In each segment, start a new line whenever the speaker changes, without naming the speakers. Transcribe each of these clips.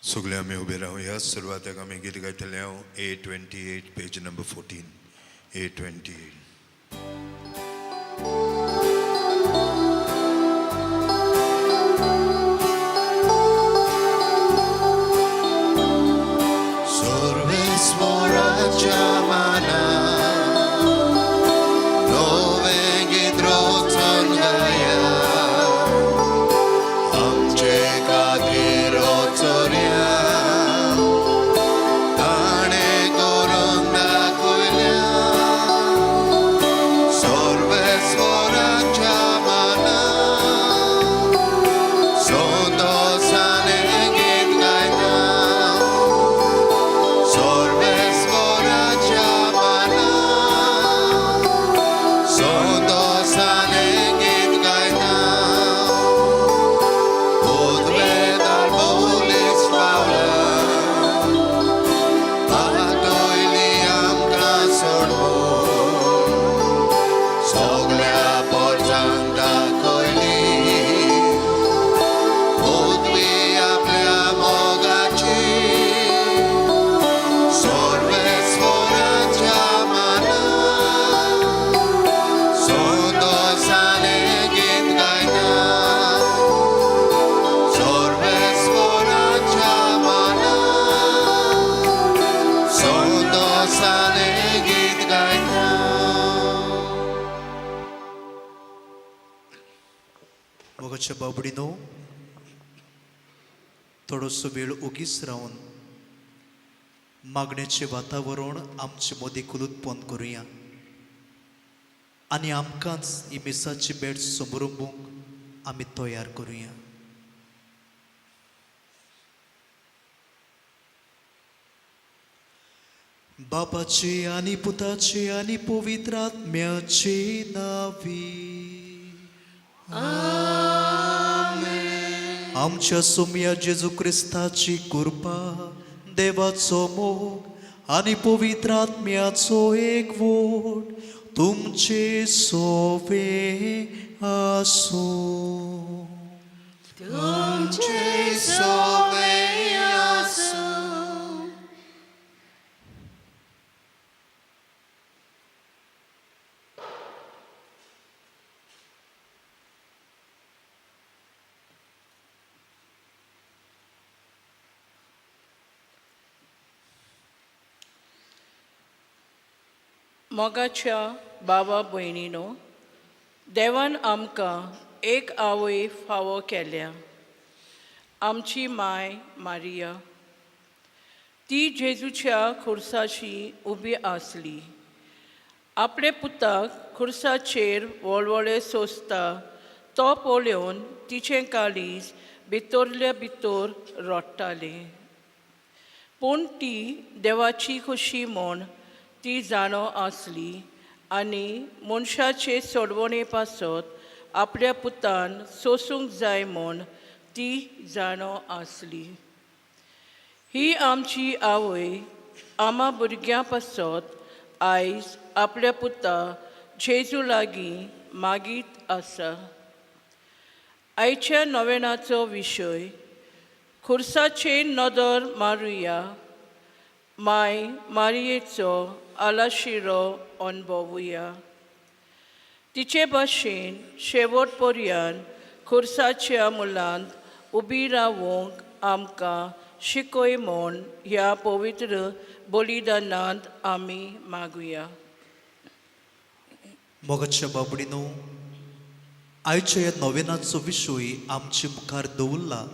सगळे आम्ही उभे राहूया. सुरुवातेक आम्ही गीत गायतले हांव A28 पेज नंबर 14 A28.
मोगाच्या बाबडीनो थोडोसो वेळ ओगीच रावन मागण्याचे वातावरण आमचे मदीं खुलूतपण करुया आनी आमकांच ही मिसाची भेट समरुंबूंक आमी तयार करुया. बापाचे आनी पुताचे आनी पवित्र आत्म्याचे नावी आमच्या सोम्या जेजू क्रिस्ताची कृपा, देवाचो मोग आनी पवित्र आत्म्याचो एकवट तुमचे सोवे आसो.
तुमचे सोवे आसो.
मोगाच्या बाबा भयणीनो, देवान आमकां एक आवय फावो केल्या, आमची माय मारिया. ती जेजूच्या खुर्साची उबी आसली. आपले पुताक खुर्साचेर व्हडव्हडे सोंसता तो पळोवन तिचें काळीज भितरल्या भितर रोडटाले. पूण ती देवाची खोशी म्हूण ती जाणो आसली आनी मनशाचे सोडवणे पासत आपल्या पुतान सोसूंक जाय म्हूण ती जाणो आसली. ही आमची आवय आमा भुरग्यां पासत आयज आपल्या पुता जेजू लागीं मागीत आसा. आयच्या नोवेनाचो विशय खुर्साचेर नदर मारुया, माय मारयेचो आलाशिरो अणभवुया. तिचे भाशेन शेवट पर्यंत खुर्साच्या मुलांत उबी रावूंक आमकां शिकय म्हूण ह्या पवित्र बलिदानांत आमी मागुया.
मोगाच्या बाबडीनो, आयच्या ह्या नोवेनाचो विशय आमचे मुखार दवरला.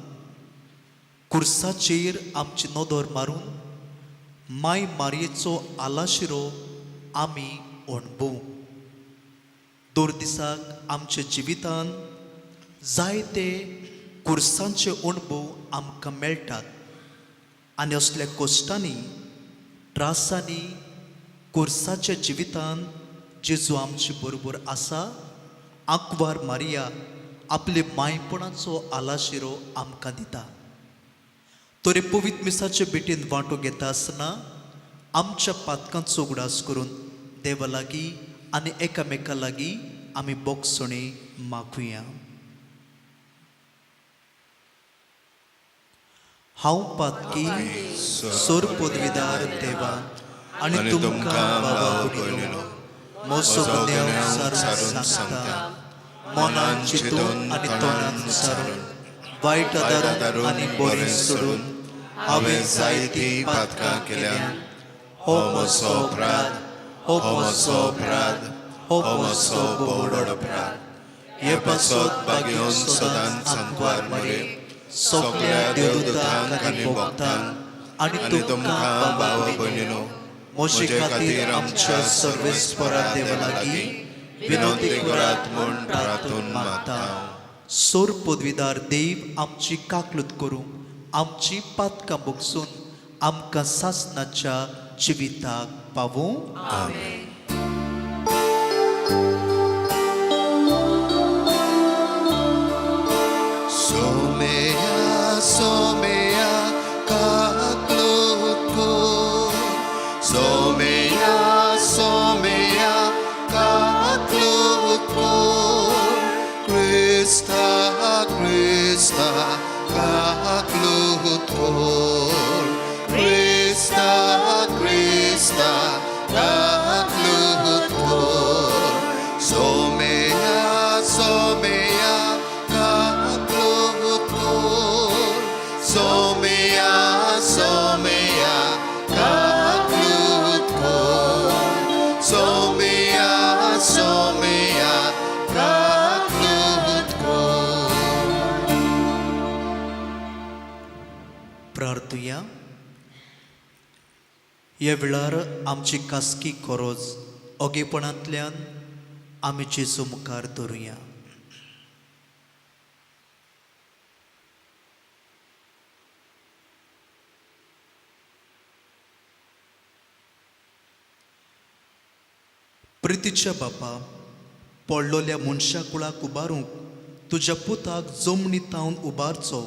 खुर्साचेर आमची नदर मारून माय मारयेचो आलाशिरो आमी अणभवू. दोर दिसाक आमच्या जिवितान जायते खुर्सांचे अणभव आमकां मेळटात आनी असल्या कश्टांनी त्रासांनी खुर्साच्या जिवितान जेजू आमचे बरोबर आसा. आंकवार मारिया आपले मायपणाचो आलाशिरो आमकां दिता. तोरे पवित्र मिसाचे भेटेन वांटो घेता आसतना आमच्या पातकांचो उगडास करून देवा लागीं आनी एकामेका लागीं आमी बोगसणे मागुया. हांव पातकी सोर पदवीदार देवा आनी तुमकां भाव भयणीनो म्हजो गुन्यांव सारून सांगता मनान चिंतून आनी तोंडान विचारून वायट आदारून आनी बरें सोडून हांवें जायती पातकां केल्यान हो म्हजो अपराध हो म्हजो अपराध हो म्हजो बोवड अपराध हे पासत बागेवन सदांच सांकवार मरे सगळ्या देवदूतांक आनी भक्तांक आनी तुमकां भाव भयणीनो म्हजे खातीर आमच्या सर्वेस्परा देवा लागीं विनंती करात म्हूण प्रार्थून मागता सोर पदवीदार देव आमची काकलूत करूं आमची पातकां भोगसून आमकां सासणाच्या जिविताक पावूं आमेन.
Somea, somea, kaklot ko. Somea, somea, kaklot ko. Krista, Krista, kaklot ko. Krista, Krista, kaklot ko. Somea, somea, kaklot ko. Somea, somea, kaklot ko. Somea, somea, kaklot ko.
प्रार्थुया ह्या वेळार आमची खासगी गरज ओगेपणांतल्यान आमी जेजू मुखार धरुया. प्रितीच्या बापा पडलोल्या मनशा कुळाक उबारूंक तुज्या पुताक जमनीतावन उबारचो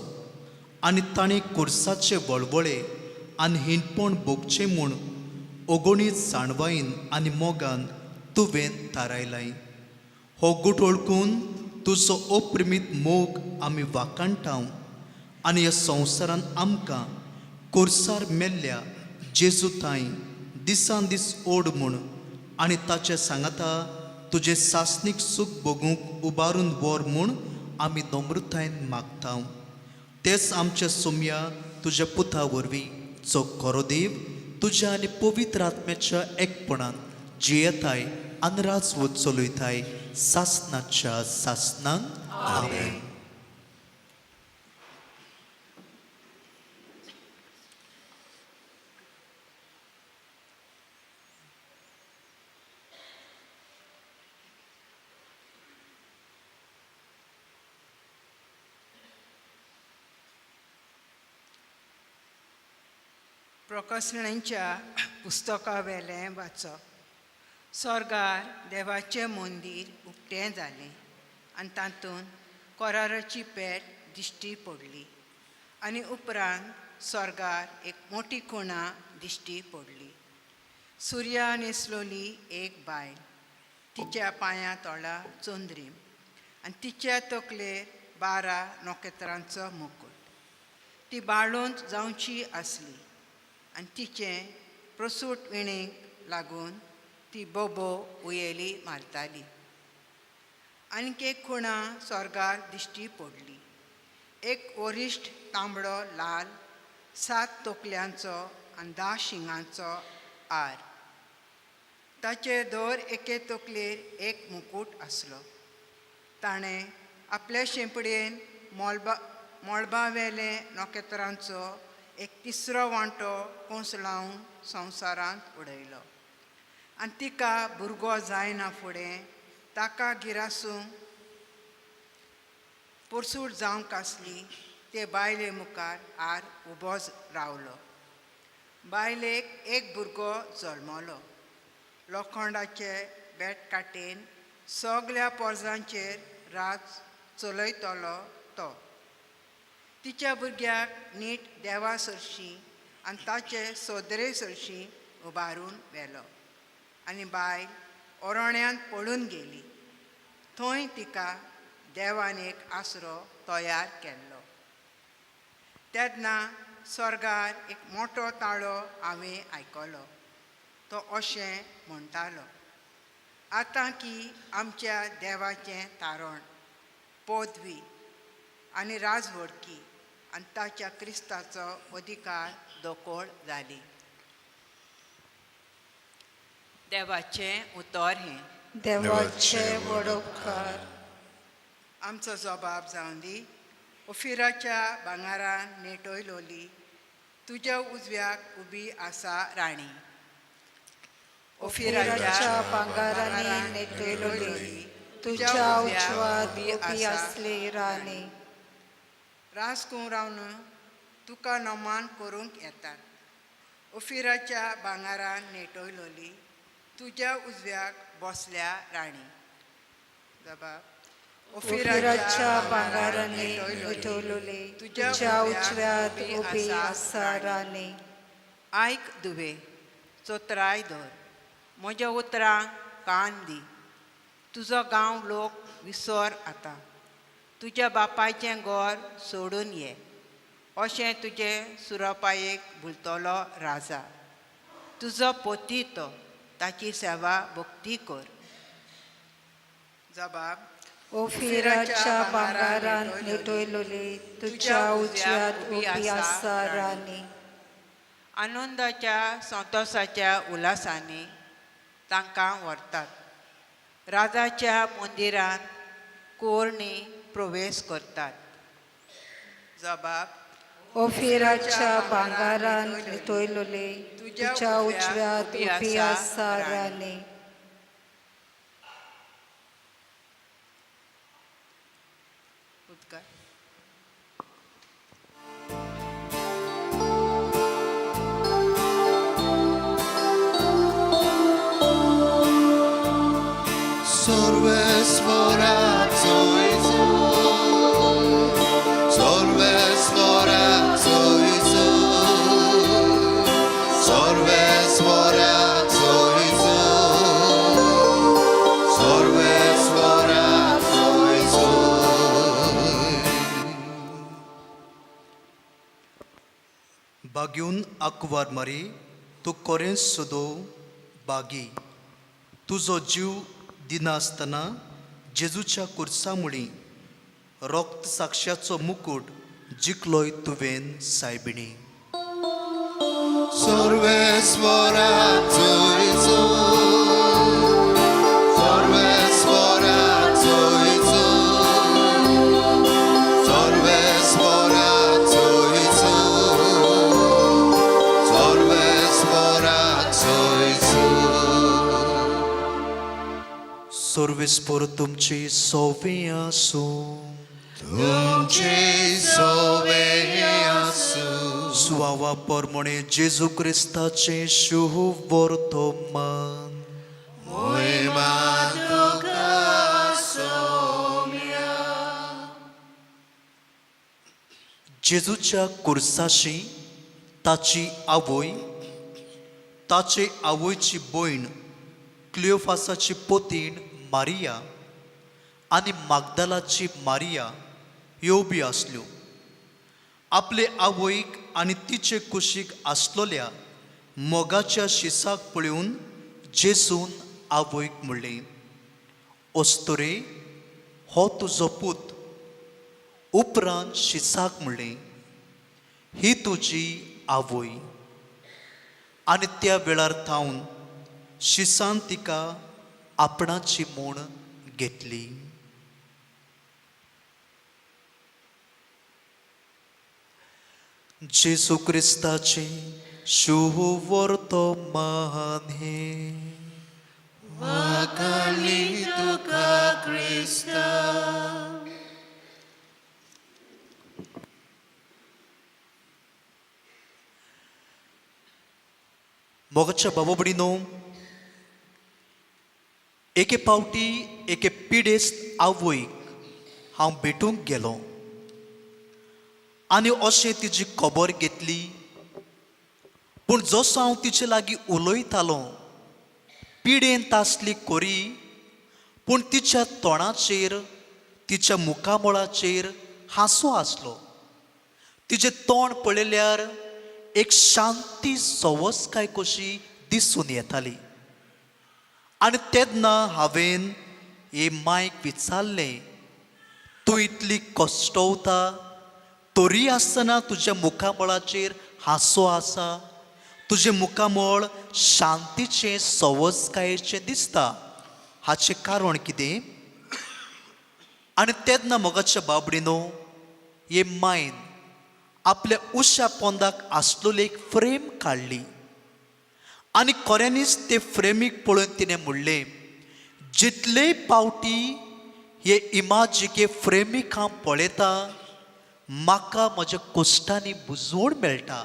आनी ताणें कुर्साचे वळवळे आनी हिणपण भोगचें म्हूण ओगोणीत जाणवाईन आनी मोगान तुवें थारायलाय. हो गूट ओळखून तुजो अप्रिमीत मोग आमी वाकाणटाव आनी ह्या संवसारान आमकां कुर्सार मेल्ल्या जेजू ताई दिसान दीस ओड म्हूण आनी ताचे सांगाता तुजें सासणीक सूख भोगूंक उबारून व्हर म्हूण आमी नम्रतायेन मागताव. तेच आमच्या सोम्या तुज्या पुता वरवीं जो खरो देव तुज्या आनी पवित्र आत्म्याच्या एकपणान जियेताय आनी राजवत चलयताय सासणाच्या सासणान आमेन.
प्रकाशनांच्या पुस्तका वेलें वाचप. स्वर्गार देवाचें मंदीर उक्तें जालें आनी तातूंत कोराराची पेट दिश्टी पडली आनी उपरांत स्वर्गार एक मोठी खुणा दिश्टी पडली. सुर्या न्हेसलोली एक बायल, तिच्या पांयां तोळा चोंद्रीम आनी तिच्या तकलेर 12 नोखेत्रांचो मुकुट. ती बाळूंत जावची आसली आनी तिचें प्रसूट विणेक लागून ती बोबो उयेली मारताली. आनीक एक खुणा स्वर्गार दिश्टी पडली. एक वरिश्ठ तांबडो लाल 7 तोकल्यांचो आनी 10 शिंगांचो आर. ताचे दर एके तकलेर एक मुकुट आसलो. ताणें आपल्या शेंपडेन मोळबावेले नोखेत्रांचो एक तिसरो वांटो कोंस लावन संवसारांत उडयलो. आनी तिका भुरगो जायना फुडें ताका गिरासूंक परसूट जावंक आसली ते बायले मुखार आर उबो रावलो. बायलेक एक भुरगो जल्मलो. लोखंडाचे बेट काटेन सगल्या पोरजांचेर राज चलयतलो तो. तिच्या भुरग्याक नीट देवा सरशी आनी ताचे सोदरे सरशी उबारून व्हेलो आनी बायल ओरोण्यांत पळून गेली. थंय तिका देवान एक आसरो तयार केल्लो. तेन्ना स्वर्गार एक मोठो ताळो हांवें आयकलो. तो अशें म्हणटालो, आतां की आमच्या देवाचें तारण, पदवी आनी राजवडकी आनी ताच्या क्रिस्ताचो अधिकार दोकोळ जाली. देवाचें उतर हें.
देवाचे वडोवकार.
आमचो जबाब जावन दी. ओफिराच्या भांगारान नेटयलोली तुज्या उजव्याक उबी आसा राणी.
ओफिराच्या भांगारांनी नेटयलोली तुज्या उजवात उबी आसली राणी.
राजकुंवरावन तुका नमान करूंक येतात. ओफिराच्या भांगारान नेटयलोली तुज्या उजव्याक बसल्या राणी. जबाब.
ओफिराच्या भांगारांनी नेटयलोली तुज्या उजव्यात उबी आसा राणी.
आयक दुवे, चोत्राय धर, म्हज्या उतरांक कान दी. तुजो गांव लोक विसर आतां. तुज्या बापायचें घर सोडून ये. अशें तुजे सुरपायेक भुलतलो राजा. तुजो पोती तो, ताची सेवा भक्ती कर. जबाब.
ओफिराच्या भांगारान नेटयलोली तुज्या उजव्यात उबी आसा राणी.
आनंदाच्या संतोशाच्या उल्हासांनी तांकां व्हरतात. राजाच्या मंदिरांत कोरणी प्रवेश करतात. जबाब.
ओफिराच्या भांगारान नेटयलोली तुज्या उजव्यात उबी आसा राणी.
उदकार.
Sorvesvoraco Iisus, Sorvesvoraco Iisus, Sorvesvoraco Iisus, Sorvesvoraco Iisus.
बाग्यून आकवार मारी तू कोरें सुदो बागी. तुजो जीव दिनासतना जेजूच्या कुर्सा मुळी रक्त साक्षाचो मुकुट जिखलोय तुवें सायबिणी.
Sorvesvoraco Iisus, Sorvesvoraco Iisus, Sorvesvoraco Iisus, Sorvesvoraco Iisus.
सर्वेस्पर तुमची सोवे आसूं.
तुमचे सोवे आसूं.
सुवावा परमणे जेजू क्रिस्ताचे शुभ वर्तमान.
महिमा तुका सोम्या.
जेजूच्या कुर्साशी ताची आवय, ताचे आवयची भयण क्लिओफासाची पोतीण मारिया आनी मागदलाची मारिया ह्यो बी आसल्यो. आपले आवयक आनी तिचे कुशीक आसलोल्या मोगाच्या शिसाक पळोवन जेजून आवयक म्हणलें, ओस्तोरे, हो तुजो पूत. उपरांत शिसाक म्हणलें, ही तुजी आवय. आनी त्या वेळार थावन शिसान तिका आपणाची म्हूण घेतली. जेजू क्रिस्ताचे शुभ वर्तमान हे.
वाखाणली तुका क्रिस्ता.
मोगाच्या बाबा भयणीनो, एके पावटी एके पिडेस्त आवयक हांव भेटूंक गेलो आनी अशें तिची खबर घेतली. पूण जसो हांव तिचे लागीं उलयतालो, पिडेन तासली कोरी, पूण तिच्या तोंडाचेर, तिच्या मुखामळाचेर हांसो आसलो. तिचे तोंड पळयल्यार एक शांती सवस्काय कशी दिसून येताली. आनी तेन्ना हांवें हे मायक विचारलें, तूं इतली कश्टवता तरी आसतना तुज्या मुखामळाचेर हांसो आसा, तुजें मुखामळ शांतीचें सवस्कायेचें दिसता, हाचें कारण कितें? आनी तेन्ना मोगाच्या बाबडीनो हे मायन आपल्या उश्या पोंदाक आसलेली एक फ्रेम काडली आनी खऱ्यांनीच ते फ्रेमीक पळोवन तिणें म्हणलें, जितले पावटी हे इमाजीके फ्रेमीक हांव पळयता म्हाका म्हज्या कश्टांनी बुजवण मेळटा.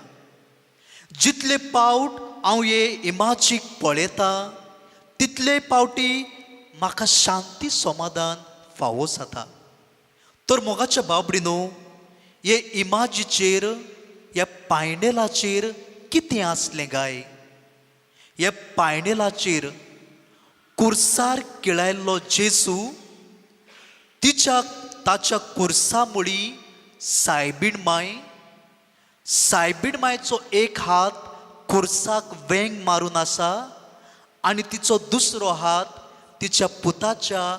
जितले पावट हांव हे इमाजीक पळयता तितले पावटी म्हाका शांती समाधान फावो जाता. तर मोगाच्या बाबडीनो हे इमाजीचेर, ह्या पायंडेलाचेर कितें आसलें काय? ह्या पायंडेलाचेर कुर्सार किळायल्लो जेजू, ताच्या कुर्सा मुळी सायबीण मायचो एक हात कुर्साक वेंग मारून आसा आनी तिचो दुसरो हात तिच्या पुताच्या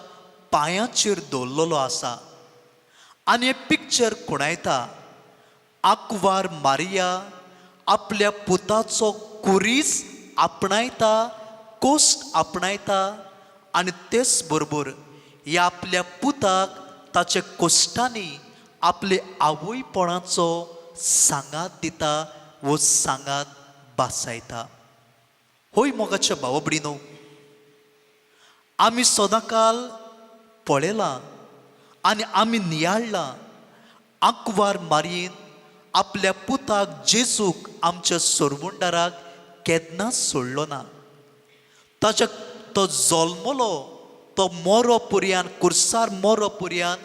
पांयाचेर दवरलेलो आसा. आनी हे पिक्चर कोणायता आंकवार मारिया आपल्या पुताचो कुरीस आपणायता, कोस्ट आपणायता आनी तेच बरोबर ह्या आपल्या पुताक ताच्या कोश्टांनी आपले आवयपणाचो सांगात दिता वो सांगात बासायता. होय मोगाच्या भावा भयणीनो, आमी सदांकाल पळयलां आनी आमी नियाळ्ळां आंकवार मारयेन आपल्या पुताक जेजूक आमच्या सोरमुंडाराक केन्नाच सोडलो ना. तो जल्मलो, तो मोरो पर्यान, कुर्सार मोरो पर्यान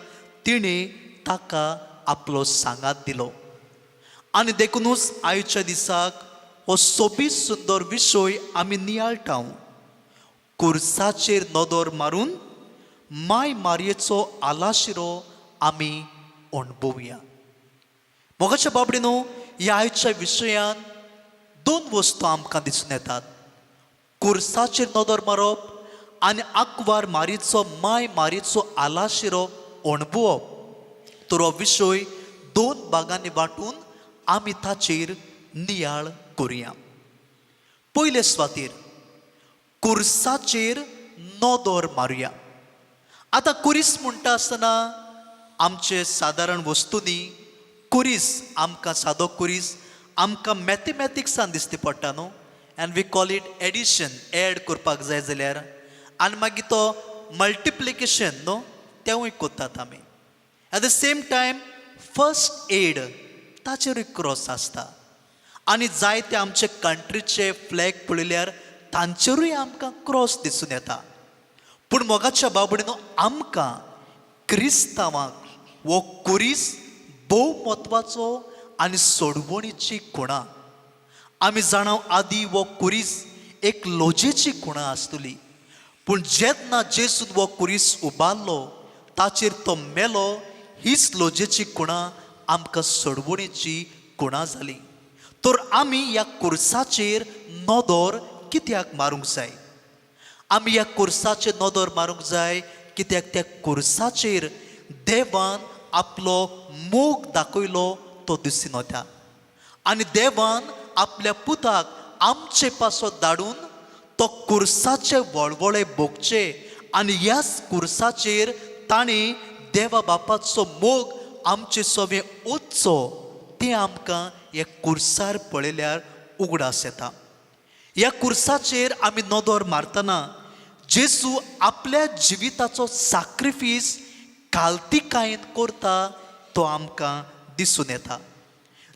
तिणें ताका आपलो सांगात दिलो. आनी देखूनच आयच्या दिसाक हो सोबीत सुंदर विशय आमी नियाळटाव. कुर्साचेर नदर मारून माय मारयेचो आलाशिरो आमी अणभवया. मोगाच्या बाबडीनो, ह्या आयच्या विशयान दोन वस्तू आमकां दिसून येतात. कुर्साचेर नदर मारप आनी आंकवार मारीचो माय मारीचो आलाशिरो अणभवप. तर हो विशय दोन भागांनी वांटून आमी ताचेर नियाळ करुया. पयले सुवातेर कुर्साचेर नदर मारुया. आतां कुरीस म्हणटा आसतना आमचे सादारण वस्तूंनी कुरीस, आमकां सादो कुरीस आमकां मॅथमॅटिक्सान दिसती पडटा न्हू, and we call it addition, add करपाक जाय जाल्यार, आनी मागीर तो मल्टिप्लिकेशन न्हू तेवूय कोत्तात आमी. At the same time first aid ताचेरूय क्रॉस आसता. आनी जायते आमचे कंट्रीचे फ्लॅग पळयल्यार तांचेरूय आमकां क्रॉस दिसून येता. पूण मोगाच्या बाबडीनो, आमकां क्रिस्तांवांक हो कुरीस भोव म्हत्वाचो आनी सोडवणीची खुणां. आमी जाणाव आदी हो कुरीस एक लोजेची खुणां आसतली, पूण जेन्ना जेजून हो कुरीस उबारलो, ताचेर तो मेलो, हीच लोजेची खुणां आमकां सोडवणीची खुणां जाली. तर आमी ह्या कुर्साचेर नदर कित्याक मारूंक जाय? आमी ह्या कुर्साचेर नदर मारूंक जाय कित्याक त्या कुर्साचेर देवान आपलो मोग दाखयलो तो दिसून येता. आनी देवान आपल्या पुताक आमचे पासो धाडून तो कुर्साचे वळवळे भोगचे आनी ह्याच कुर्साचेर ताणें देवा बापाचो मोग आमचे सवे ओतचो, तें आमकां ह्या कुर्सार पळयल्यार उगडास येता. ह्या कुर्साचेर आमी नदर मारतना जेजू आपल्या जिविताचो सॅक्रिफीस घालतीकायेन करता तो आमकां दिसून येता.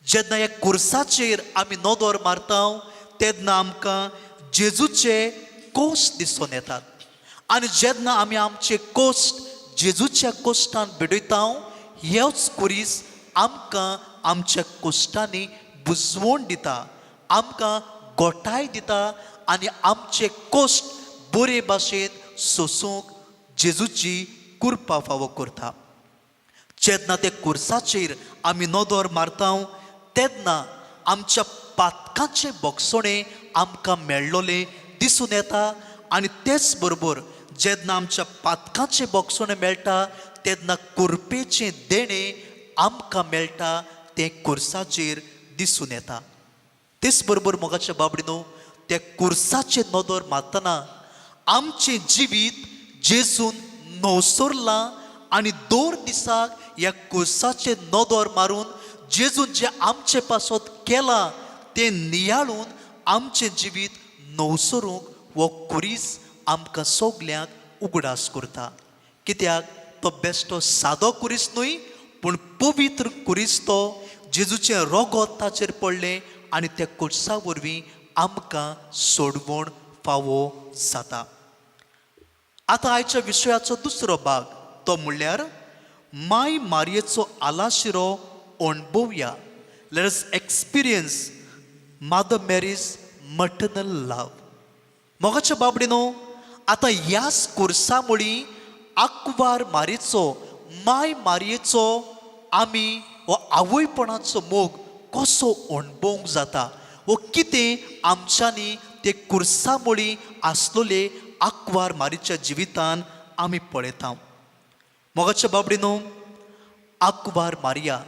जेन्ना ह्या कुर्साचेर आमी नदर मारता तेन्ना आमकां जेजूचे कोश्ट दिसून येतात. आनी जेन्ना आमी आमचे कोश्ट जेजूच्या कोश्टान भिडयता, हेच कुरीस आमकां आमच्या कोश्टांनी बुजवण दिता, आमकां गोठाय दिता आनी आमचे कोश्ट बरे भाशेन सोसूंक जेजूची कृपा फावो करता. जेन्ना ते कुर्साचेर आमी नदर मारता तेन्ना आमच्या पातकांचे बोगसणे आमकां मेळ्ळोले दिसून येता आनी तेच बरोबर जेन्ना आमच्या पातकांचे बोगसणे मेळटा तेन्ना कुरपेचें देणें आमकां मेळटा तें कुर्साचेर दिसून येता. तेच बरोबर मोगाच्या बाबडीनो त्या कुर्साचे नदर मारतना आमचें जिवीत जेजून नवसरलां आनी 2 दिसाक ह्या कुर्साचे नदर मारून जेजून जे आमचे पासत केलां तें नियाळून आमचें जिवीत नवसरूंक हो कुरीस आमकां सगल्यांक उगडास करता. कित्याक तो बेश्टो सादो कुरीस न्हय पूण पवित्र कुरीस तो जेजूचें रोगत ताचेर पडलें आनी त्या कुर्सा वरवीं आमकां सोडवण फावो जाता. आतां आयच्या विशयाचो दुसरो भाग तो म्हणल्यार माय मारयेचो आलाशिरो अणभवया. Let us experience Mother Mary's maternal love. मोगाच्या बाबडीनो आतां ह्याच कुर्सा मुळी आंकवार मारयेचो माय मारयेचो आमी हो आवयपणाचो मोग कसो अणभवंक जाता वो कितें आमच्यांनी ते कुर्सा मुळी आसलोले आंकवार मारीच्या जिवितान आमी पळयता. मोगाच्या बाबडीनो आंकवार मारया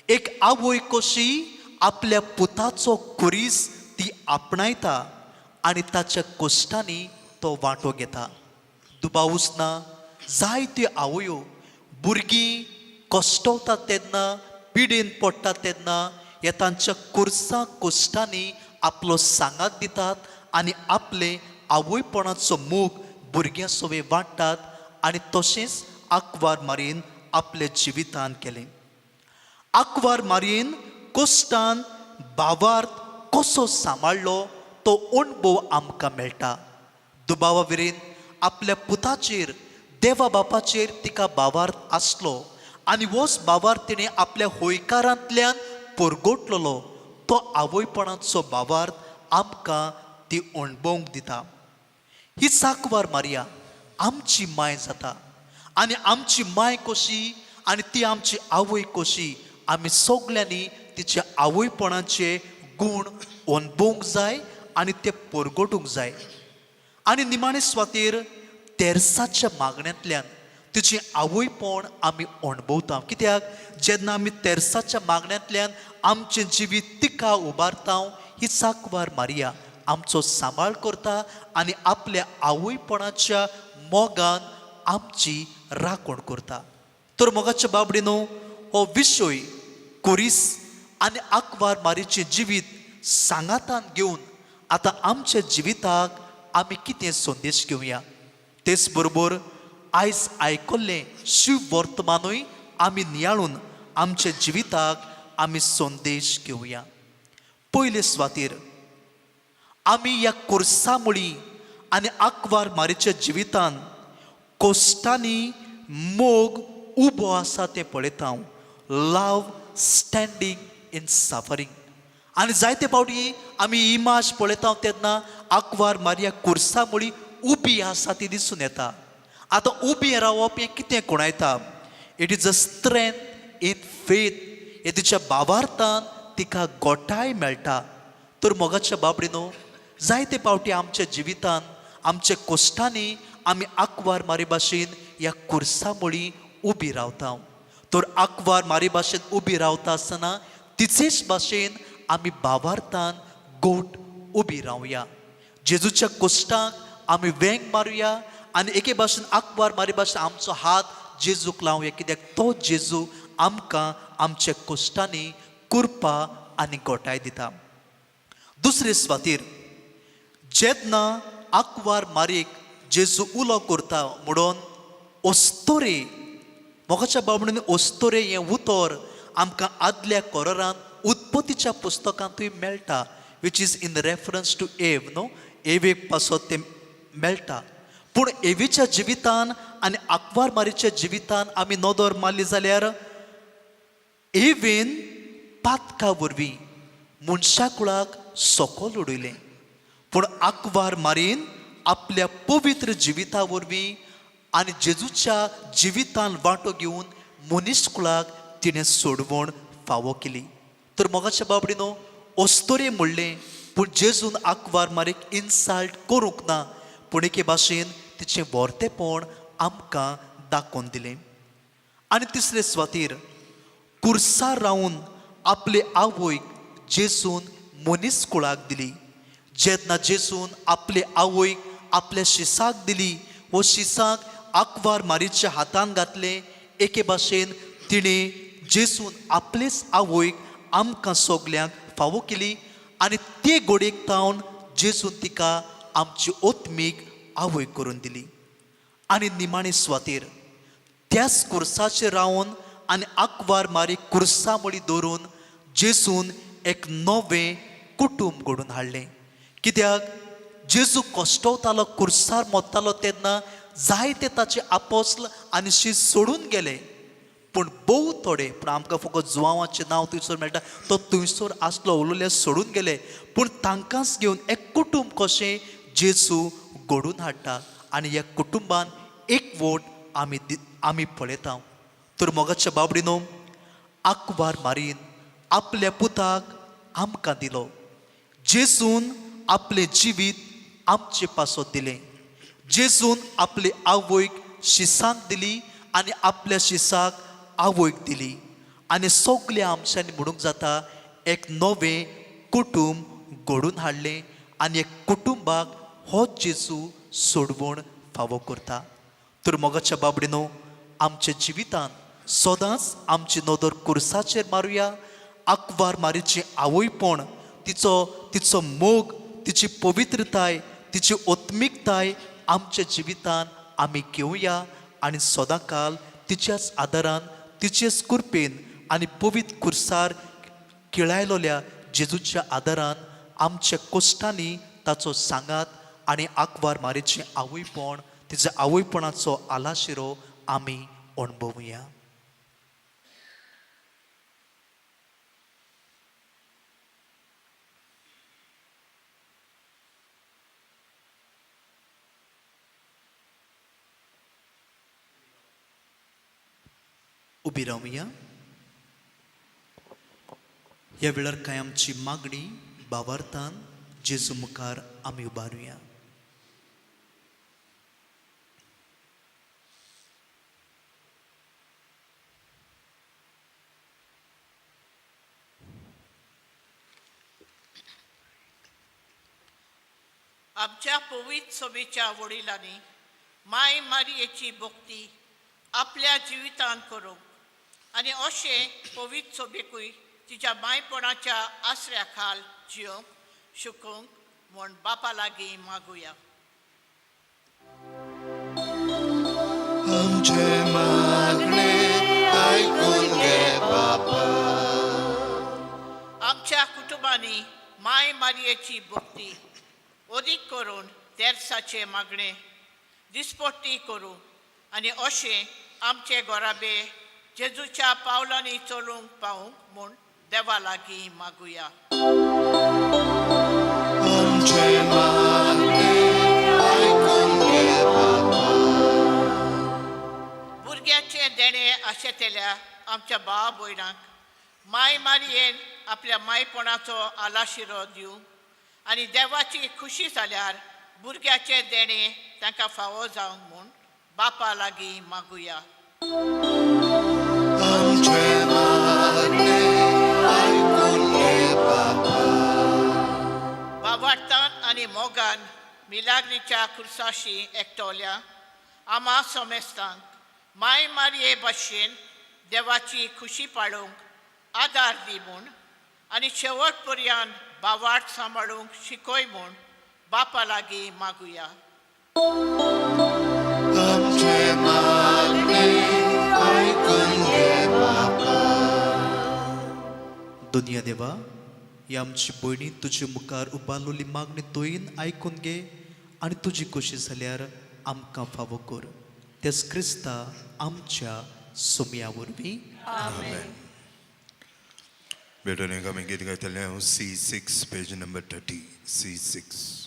एक आवय कशी आपल्या पुताचो कुरीस ती आपणायता आनी ताच्या कश्टांनी तो वांटो घेता. दुबावूच ना जायत्यो आवयो भुरगीं कश्टवतात तेन्ना पिडेन पडटात तेन्ना हे तांच्या कुर्सा कश्टांनी आपलो सांगात दितात आनी आपले आवयपणाचो मोग भुरग्यां सोवे वांटतात आनी तशेंच आंकवार मारयेन आपल्या जिवितान केलें. आंकवार मारयेन कश्टान भावार्थ कसो सांबाळ्ळो तो अणभव आमकां मेळटा. दुबावा विरेन आपल्या पुताचेर देवा बापाचेर तिका भावार्थ आसलो आनी होच भावार्थ तिणें आपल्या होयकारांतल्यान परगटलेलो तो आवयपणाचो भावार्थ आमकां ती अणभवंक दिता. ही आंकवार मारया आमची माय जाता आनी आमची माय कशी आनी ती आमची आवय कशी आमी सगल्यांनी तिच्या आवयपणाचे गूण अणभवंक जाय आनी ते परगटूंक जाय. आनी निमाणे सुवातेर तेर्साच्या मागण्यांतल्यान तिची आवयपण आमी अणभवता. कित्याक जेन्ना आमी तेर्साच्या मागण्यांतल्यान आमचें जिवीत तिका उबारता ही आंकवार मारया आमचो सांबाळ करता आनी आपल्या आवयपणाच्या मोगान आमची राखण करता. तर मोगाच्या बाबडीनो हो विशय कुरीस आनी आंकवार मारीचें जिवीत सांगातान घेवन आतां आमच्या जिविताक आमी कितें संदेश घेवया. तेच बरोबर आयज आयकल्लें शिव वर्तमानूय आमी नियाळून आमच्या जिविताक आमी संदेश घेवया. पयले सुवातेर आमी ह्या कुर्सा मुळी आनी आंकवार मारीच्या जिवितान कश्टांनी मोग उबो आसा तें पळयता. लव स्टँडींग इन सफरींग. आनी जायते फावटी आमी इमाज पळयता तेन्ना आंकवार मारया कुर्सा मुळी उबी आसा ती दिसून येता. आतां उबी रावप हें कितें कोणायता. It is a strength in faith. हे तिच्या भावार्थान तिका गोठाय मेळटा. तर मोगाच्या बाबडीनो जायते फावटी आमच्या जिवितान आमच्या कश्टांनी आमी आंकवार मारी भाशेन ह्या कुर्सा मुळी उबी रावता. तर आंकवार मारी भाशेन उबी रावता आसतना तिचेच भाशेन आमी भावार्थान गोठ उबी रावया. जेजूच्या कश्टांक आमी वेंग मारुया आनी एके भाशेन आंकवार मारी भाशेन आमचो हात जेजूक लावया. कित्याक तो जेजू आमकां आमच्या कश्टांनी कुरपा आनी गोठाय दिता. दुसरे सुवातेर जेन्ना आंकवार मारीक जेजू उलो करता म्हणून ओस्तोरे मोगाच्या बाबडीन ओस्तोरे हें उतर आमकां आदल्या कोरांत उत्पत्तीच्या पुस्तकांतूय मेळटा which is in reference to Eve नो एवेक पासत तें मेळटा. पूण एवेच्या जिवितान आनी आंकवार मारीच्या जिवितान आमी नदर मारली जाल्यार एवेन पातका वरवीं मनशा कुळाक सकयल उडयलें. पूण आंकवार मारीन आपल्या पवित्र जिविता वरवीं आनी जेजूच्या जिवितान वांटो घेवन मनीसकुळाक तिणें सोडवण फावो केली. तर मोगाच्या बाबडीनो ओस्तोरे म्हणलें पूण जेजून आंकवार मारीक इन्सल्ट करूंक ना, पूण एके भाशेन तिचें वर्तेपण आमकां दाखोवन दिलें. आनी तिसरे सुवातेर कुर्सार रावन आपले आवयक जेजून मनीसकुळाक दिली. जेन्ना जेजून आपले आवयक आपल्या शिसाक दिली वो शिसाक आंकवार मारीच्या हातान घातलें, एके भाशेन तिणें जेजून आपलेच आवयक आमकां सोगल्यांक फावो केली. आनी ते घोडेक तावन जेजून तिका आमची ओत्मीक आवय करून दिली. आनी निमाणे सुवातेर त्याच कुर्साचेर रावन आनी आंकवार मारी कुर्सा मळी दवरून जेजून एक नवें कुटूंब घडून हाडलें. कित्याक जेजू कश्टवतालो, कुर्सार मोत्तालो तेन्ना जायते ताचे आपोस्ल आनी शीस सोडून गेले. पूण भोव थोडे, पूण आमकां फकत जुवांवाचें नांव थंयसर मेळटा, तो थंयसर आसलो उलोवले सोडून गेले. पूण तांकांच घेवन एक कुटूंब कशें जेजू घडून हाडटा. आनी ह्या कुटुंबान एकवट आमी पळयता. तर मोगाच्या बाबडीनो आंकवार मारीन आपल्या पुताक आमकां दिलो. जेजून आपले जिवीत आमचे पासत दिलें. जेजून आपले आवयक शिसांक दिली आनी आपल्या शिसाक आवयक दिली. आनी सगल्या आमच्यांनी म्हणूंक जाता एक नवें कुटूंब घडून हाडलें. आनी एक कुटुंबाक होच जेजू सोडवण फावो करता. तर मोगाच्या बाबडीनो आमच्या जिवितान सदांच आमची नदर कुर्साचेर मारुया. आंकवार मारीची आवयपण, तिचो मोग, तिची पवित्रताय, तिची ओत्मीकताय आमच्या जिवितान आमी घेवया. आनी सदांकाल तिच्याच आदारान, तिचेच कृपेन आनी पवित्र कुर्सार खिळायलोल्या जेजूच्या आदारान आमच्या कोश्टांनी ताचो सांगात आनी आंकवार मारीचें आवयपण, तिच्या आवयपणाचो आलाशिरो आमी अणभवुया. उबी रावया. ह्या वेळार कांय आमची मागणी भावार्थान जेजू मुखार आमी उबारुया.
आमच्या पवित्र सभेच्या वडिलांनी माय मारयेची भक्ती आपल्या जिवितान करूंक आनी अशें पवित्र सभेकूय तिच्या मायपणाच्या आसऱ्या खाल जियोंक शिकूंक म्हूण बापा लागीं मागुया.
आमचे मागणे ऐकून घे बापा.
आमच्या कुटुंबांनी माय मारयेची भक्ती अदीक करून तेर्साचे मागणे दिसपट्टी करूं आनी अशें आमचे घोराबे जेजूच्या पावलांनी चलूंक पावूंक म्हूण देवा लागीं मागुया.
आमचे मागणे ऐकून घे बापा.
भुरग्याचे देणे आशेतेल्या आमच्या भाव भयणांक माय मारयेन आपल्या मायपणाचो आलाशिरो दिवं आनी देवाची खुशी जाल्यार भुरग्याचे देणे तांकां फावो जावंक म्हूण बापा लागीं मागुया.
आमचे मागणे ऐकून घे बापा.
भावार्थान आनी मोगान मिलाग्रीच्या खुर्साशी एकटवल्या आमा सोमेस्तांक माय मारये भाशेन देवाची खुशी पाळूंक आदार दी म्हूण आनी शेवट पर्यंत भावार्थ सांबाळूंक शिकय म्हूण बापा लागीं मागुया.
आमचे मागणे ऐकून घे बापा.
दुनिया देवा, ही आमची भयणी तुजे मुखार उबारलेली मागणी तोयन आयकून घे आनी तुजी खुशी जाल्यार आमकां फावो कर. तेच क्रिस्ता आमच्या सोमया वरवीं.
बेटोने आमी गीत गायतलें C6 पेज नंबर 30 C6.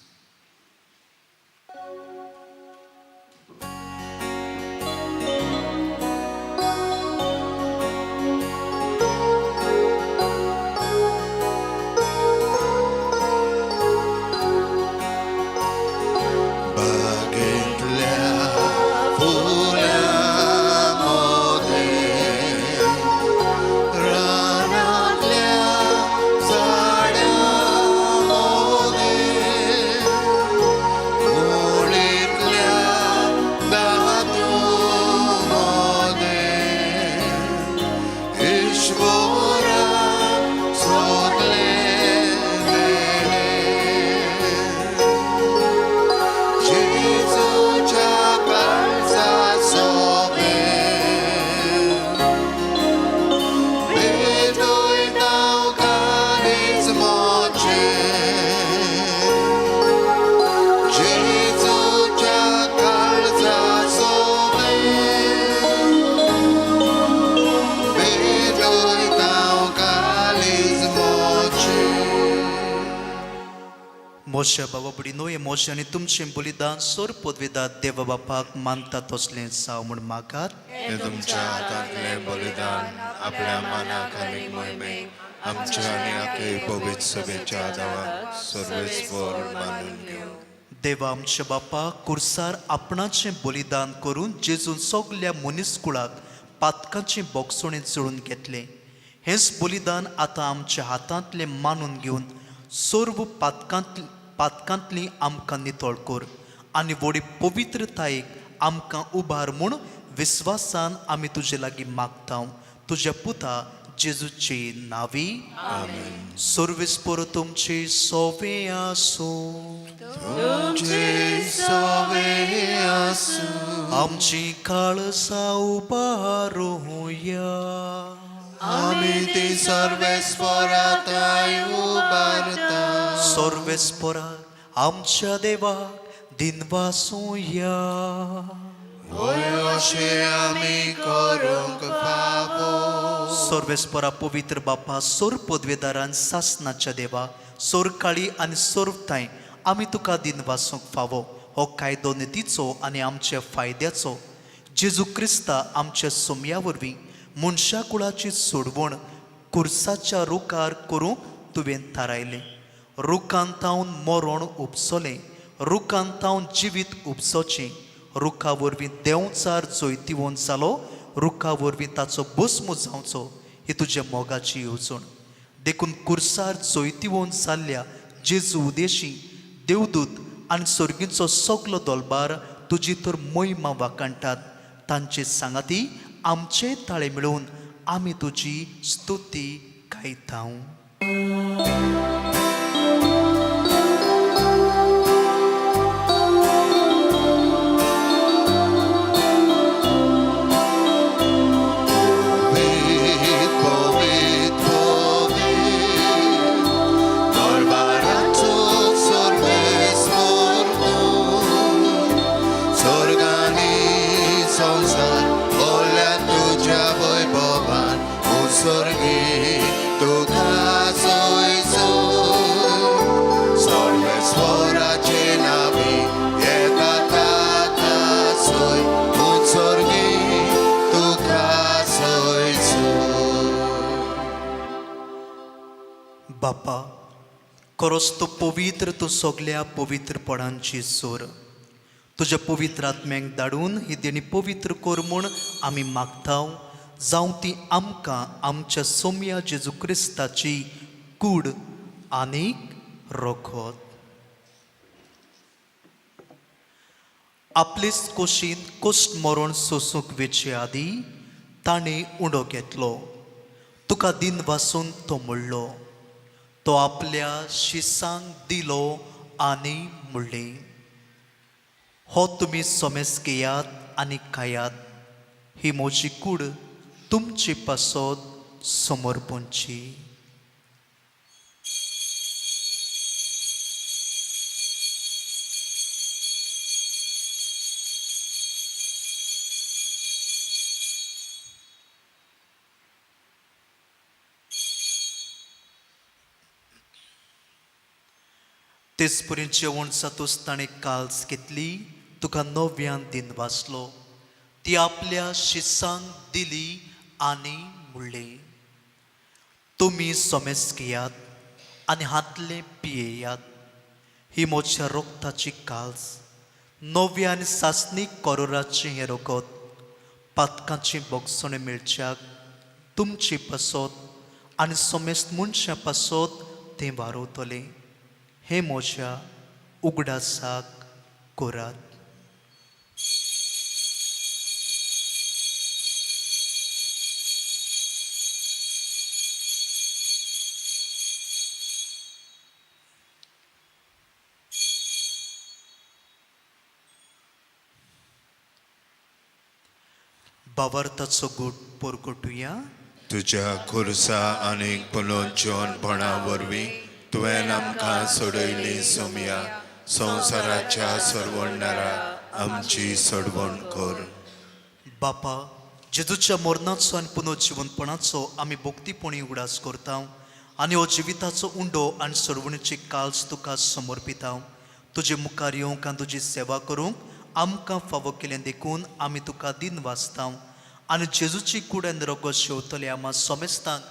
मोशे बाबा बुडीनो हे मोशे आनी तुमचें बलिदान सोर पदवेदार देवा बापाक मानता तसलें जावं म्हूण मागात.
हे तुमच्या हातांतलें बलिदान आपल्या मनाक आनी मोहिमेक आमच्या आनी आखे पवित्र सभेच्या आदाराक सर्वेस्वर मानून घेवं.
देवा आमच्या बापा कुर्सार आपणाचें बलिदान करून जेजून सगल्या मनीसकुळाक पातकांचें बोगसोणें जुळून घेतलें. हेंच बलिदान आतां आमच्या हातांतलें मानून घेवन सर्व पातकांतलीं आमकां नितळ कर आनी व्हडी पवित्रतायेक आमकां उबार म्हूण विस्वासान आमी तुजे लागीं मागता तुज्या पुता जेजूचे नांवी. सर्वेस्पर तुमचे सोवे आसूं. आमची काळसा उबारूया.
आमी ती सर्वेस्पराताय उबारता.
सर्वेस्पराक आमच्या देवाक दिनवासूया.
होय अशें आमी करूंक फावो.
सर्वेस्परा पवित्र बापा सोर पदवेदारान सासनाच्या देवा सोर काळी आनी सोरताय आमी तुका दिनवासूंक फावो. हो कायदो नितीचो आनी आमच्या फायद्याचो जेजू क्रिस्ता आमच्या सोमया वरवीं मनशा कुळाची सोडवण कुर्साच्या रुखार करूंक तुवें थारायलें. रुखान तावन मरण उपसोलें. रुखान तावन जिवीत उपसोचें. रुखा वरवीं देंवचार जैतिवंत जालो. रुखा वरवीं ताचो भस्म जावचो ही तुज्या मोगाची येवजण. देखून कुर्सार जैतिवंत जाल्ल्या जेजू उदेशी देवदूत आनी सर्गीचो सगलो दोलबार तुजी तर मोहिमा वाकाणटात. तांचे सांगाती आमचे ताळे मिळोवन आमी तुजी स्तुती गायता. बापा खरोच तो पवित्र तूं सगल्या पवित्रपणांची सोर. तुज्या पवित्र आत्म्याक धाडून ही देणी पवित्र कर म्हूण आमी मागता. जावं ती आमकां आमच्या सोम्या जेजू क्रिस्ताची कूड आनीक रोखोत. आपलेच कोशीन कोश्ट मरण सोसूंक वेचे आदी ताणें उंडो घेतलो. तुका दिन वासून तो म्हणलो. तो आपल्या शिसांक दिलो आनी म्हणलें, हो तुमी सोमेस घेयात आनी खायात. ही म्हजी कूड तुमची पासत समर्पणची. तेच पर्यंत जेवण जातूच ताणें काल्स घेतली. तुका नव्यान दिन वाचलो. ती आपल्या शिसांक दिली आनी म्हणलें, तुमी सोमेस घेयात आनी हातले पियेयात. ही म्हज्या रोगताची काल्स नव्या आनी सासणीक कोरोराचें हें रोगत पातकांचें बोगसणें मेळच्याक तुमची पासत आनी सोमेस मनशा पासत तें वारोवतलें. हे म्हज्या उगडासाक करात. भावार्थाचो घोट परगटुया.
तुज्या खुर्सा आनीक पुनोज्जीवनपणा वरवीं तुवें आमकां सोडयली सोम्या. संवसाराच्या सोडवणारा आमची सोडवण कर.
बापा जेजूच्या मरणाचो आनी पुनर्जीवनपणाचो आमी भक्तीपणी उगडास करता. आनी हो जिविताचो उंडो आनी सोडवणीची काल्स तुका समर्पीत हांव. तुजे मुखार येवंक आनी तुजी सेवा करूंक आमकां फावो केलें देखून आमी तुका दिन वाचतां. आनी जेजूची कुड्यान रगत शेवतले आम्हा सोमेस्तांक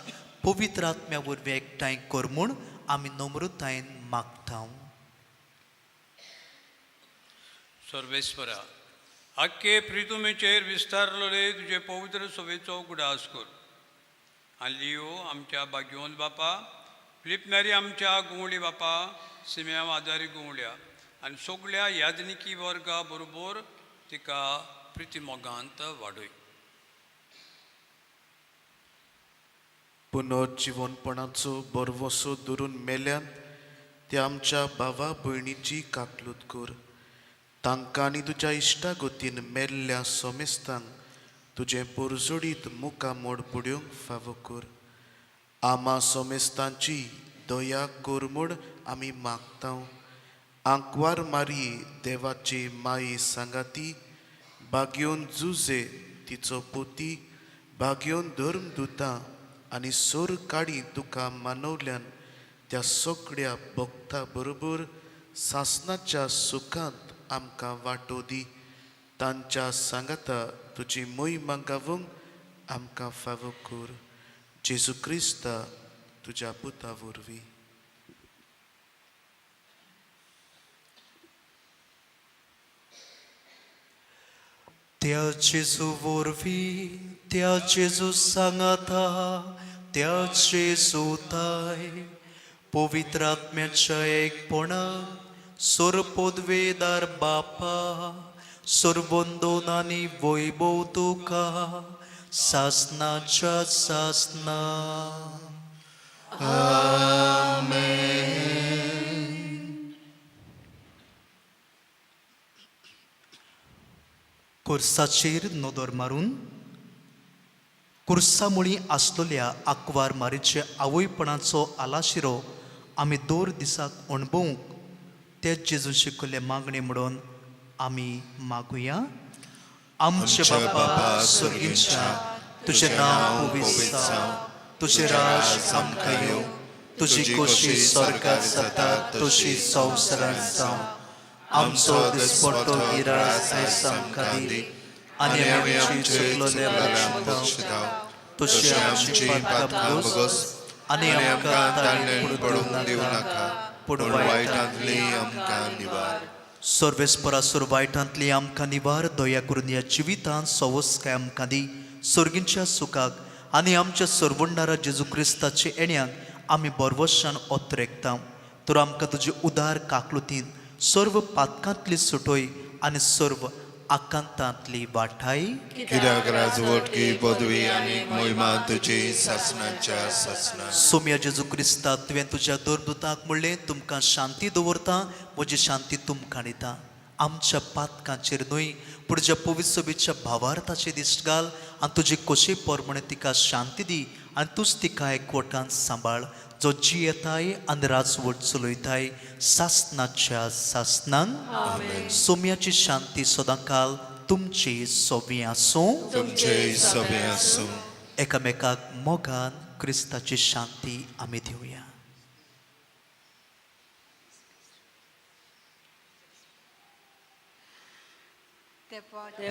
पवित्र आत्म्या वरवीं एकठांय कर म्हूण आमी नम्रतायेन मागता.
सर्वेस्परा, आख्खे प्रितुमेचेर विस्तारलोले तुजे पवित्र सभेचो गुडास कर. लिओ आमच्या भाग्यवंत बापा, फिलिप मॅरी आमच्या गुंवळी बापा, सिम्या आदारी गुंवळ्या आनी सगळ्या यादनिकी वर्गा बरोबर तिका प्रितीमोगांत वाडय.
पुनर्जीवनपणाचो बरवसो धरून मेल्यान त्या आमच्या भावा भयणीची काकलूत कर. तांकां आनी तुज्या इश्टागतीन मेल्ल्या सोमेस्तांक तुजें पोरजोडीत मुखामोड पुड्योंक फावो कर. आमा सोमेस्तांची दया कर म्हूण आमी मागता. आंकवार मारये देवाची माई सांगाती, भाग्योन जुजे तिचो पोती, भाग्योन धर्मदुतां आनी सोर काडी तुका मानवल्यान त्या सगळ्या भक्तां बरोबर सासणाच्या सुखांत आमकां वांटो दी. तांच्या सांगाता तुजी मोहीम गावूंक आमकां फावो कर. जेजू क्रिस्ता तुज्या पुता वरवीं.
त्या जेजू वरवीं, त्या जेजू सांगाता, त्या जेजू ताय पवित्र आत्म्याच्या एकपणान सोरपोदवेदार बापा सोरबंदोनानी वैभव तुका सासनाच्या सासना. कुर्साचेर नदर मारून कुर्सा मुळी आसलेल्या आंकवार मारीचे आवयपणाचो आलाशिरो आमी दोर दिसाक अणभवूंक ते जेजू शिकयले मागणे म्हणून आमी मागुया. आमचे बापा स्वर्गीच्या, तुझे नांव पवित्र जावं, तुझे राज आमकां येवं, तुजी खोशी स्वर्गात जाता तशी संवसारांत जावं. आमचो दिसपट्टो गिरास आयज आमकां दी आनी आमची चुकलोल्या बक्षितांव. तुजी आमची पातकां बगस आनी आमकां ताळणें पडूंक दिवं नाका, पूण वायटांतली आमकां निवार. सर्वेस्परासूर वायटांतली आमकां निवार. दया करून ह्या जिवितांत सवस्काय आमकां दी. सर्गींच्या सुखाक आनी आमच्या सर्वंडारा जेजू क्रिस्ताचे येण्याक आमी बरवशान ओत्रेकता. तर आमकां तुजी उदार काकलुतीन सर्व पातकांतली सुटोय आनी सर्व आकांतांतली वाटाय.
कित्याक राजवटकी पदवी आनी मोहिमा तुजी सासणाच्या सासणा.
सोम्या जेजू क्रिस्ता, तुवें तुज्या दोरदुताक म्हणलें, तुमकां शांती दवरता, म्हजी शांती तुमकां दिता. आमच्या पातकांचेर न्हय पूण ज्या पवित्र सभेच्या भावार्थाचेर दिश्ट घाल आनी तुजी खोशे पोरमणे तिका शांती दी आनी तूंच तिका एकवटान सांबाळ, जो जी येताय आनी राजवट चलयताय सासणाच्या सासणान. सोम्याची शांती सदांकाल तुमची सोबी आसूं.
तुमचे सभे आसूं.
एकामेकाक मोगान क्रिस्ताची शांती आमी दिवया.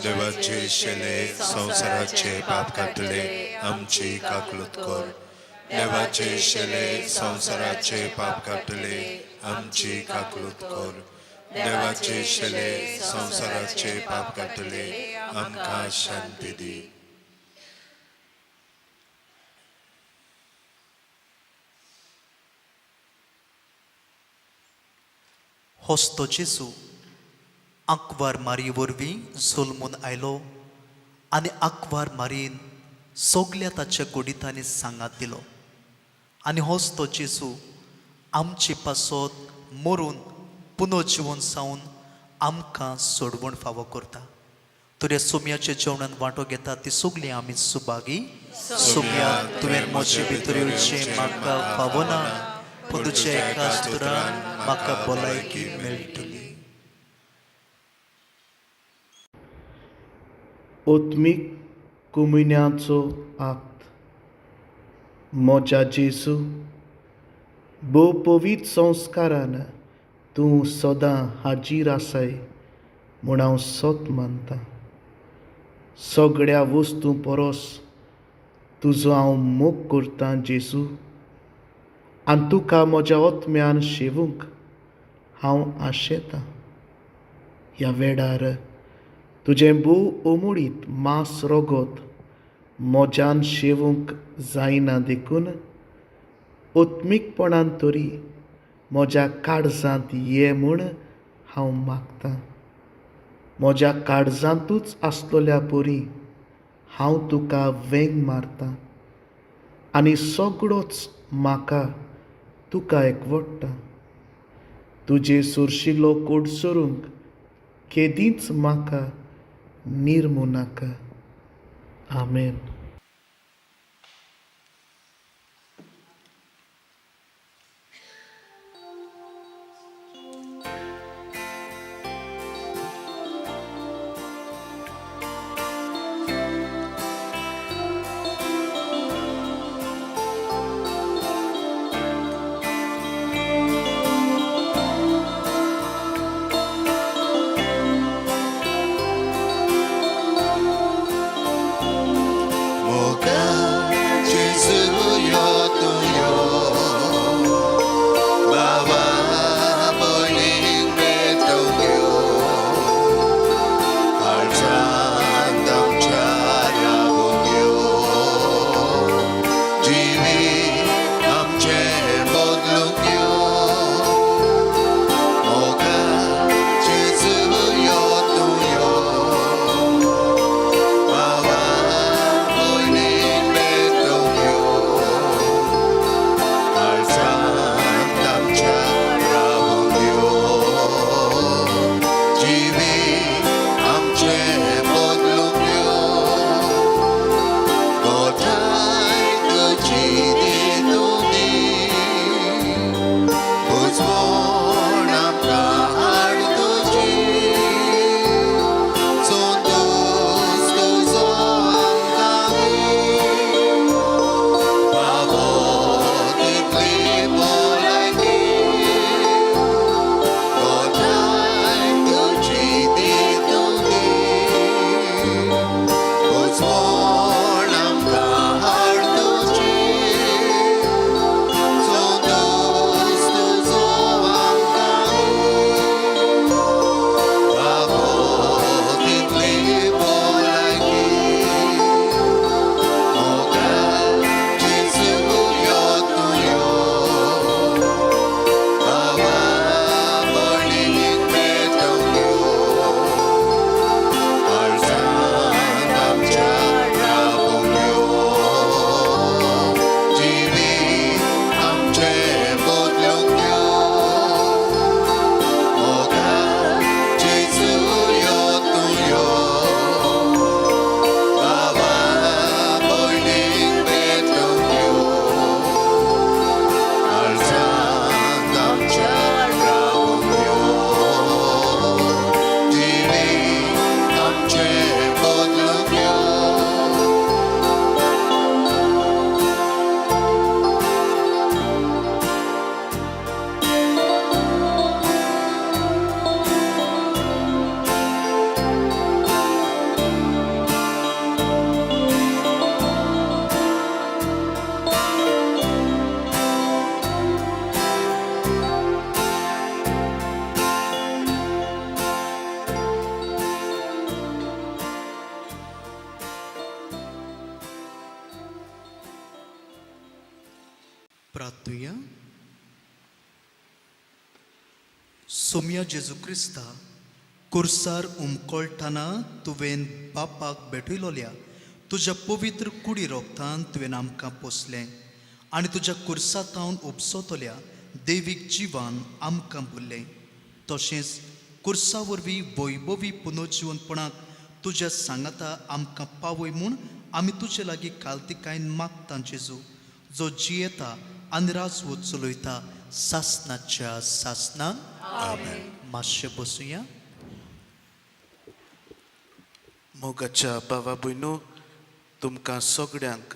देवाचे शेले संसाराचे पाप काटले आमची काकलूत कर. देवाचे शेले संसाराचे पाप काटले आमची काकलूत कर. देवाचे शेले संसाराचे पाप काटले आमकां शांती दी.
होस्तो जेजू आंकवार मारये वरवीं जल्मून आयलो आनी आंकवार मारयेन सगल्या ताच्या गोडितांनी सांगात दिलो. आनी होच तो जेजू आमचे पासत मरून पुनर्जीवन जावन आमकां सोडवण फावो करता. तर ह्या सोम्याच्या जेवणान वांटो घेता ती सगळीं आमी सुभागी. सोम्या, तुवें म्हजे भितर येवचें म्हाका फावो ना, पूण तुज्या एकाच दुरान म्हाका भलायकी मेळटली.
ओत्मीक कुमिन्याचो आक्त. मोच्या जेजू, भोव पवित्र संस्कारान तूं सदां हाजीर आसाय म्हूण हांव सोत मानतां. सगळ्या वस्तू परस तुजो हांव मोग करतां जेजू, आनी तुका म्हज्या ओतम्यान शेवूंक हांव आशेतां. ह्या वेळार तुजें भोव ओमळीत मांस रोगत म्हज्यान शेवूंक जायना देखून ओत्मीकपणान तरी म्हज्या काळजांत ये म्हूण हांव मागतां. म्हज्या काळजांतूच आसलोल्या परी हांव तुका वेंग मारतां आनी सगळोच म्हाका तुका एकवटटा. तुजे सुरशिल्लो कोड सरूंक केदींच म्हाका निर्मू नाका. आमेन.
प्रार्थुया. सोम्या जेजू क्रिस्ता, कुर्सार उमकळटना तुवें बापाक भेटयलोल्या तुज्या पवित्र कुडी रोगतान तुवें आमकां पोसलें आनी तुज्या कुर्सातावन उपसोतल्या दैवीक जिवान आमकां भरलें. तशेंच कुर्सा वरवीं वैभवी पुनर्जिवनपणाक तुज्या सांगाता आमकां पावय म्हूण आमी तुजे लागीं कालतिकायेन मागता जेजू, जो जियेता आनी राजवत चलयता सासणाच्या सासणान. मातशें बसुया.
मोगाच्या भावा भयणो, तुमकां सगळ्यांक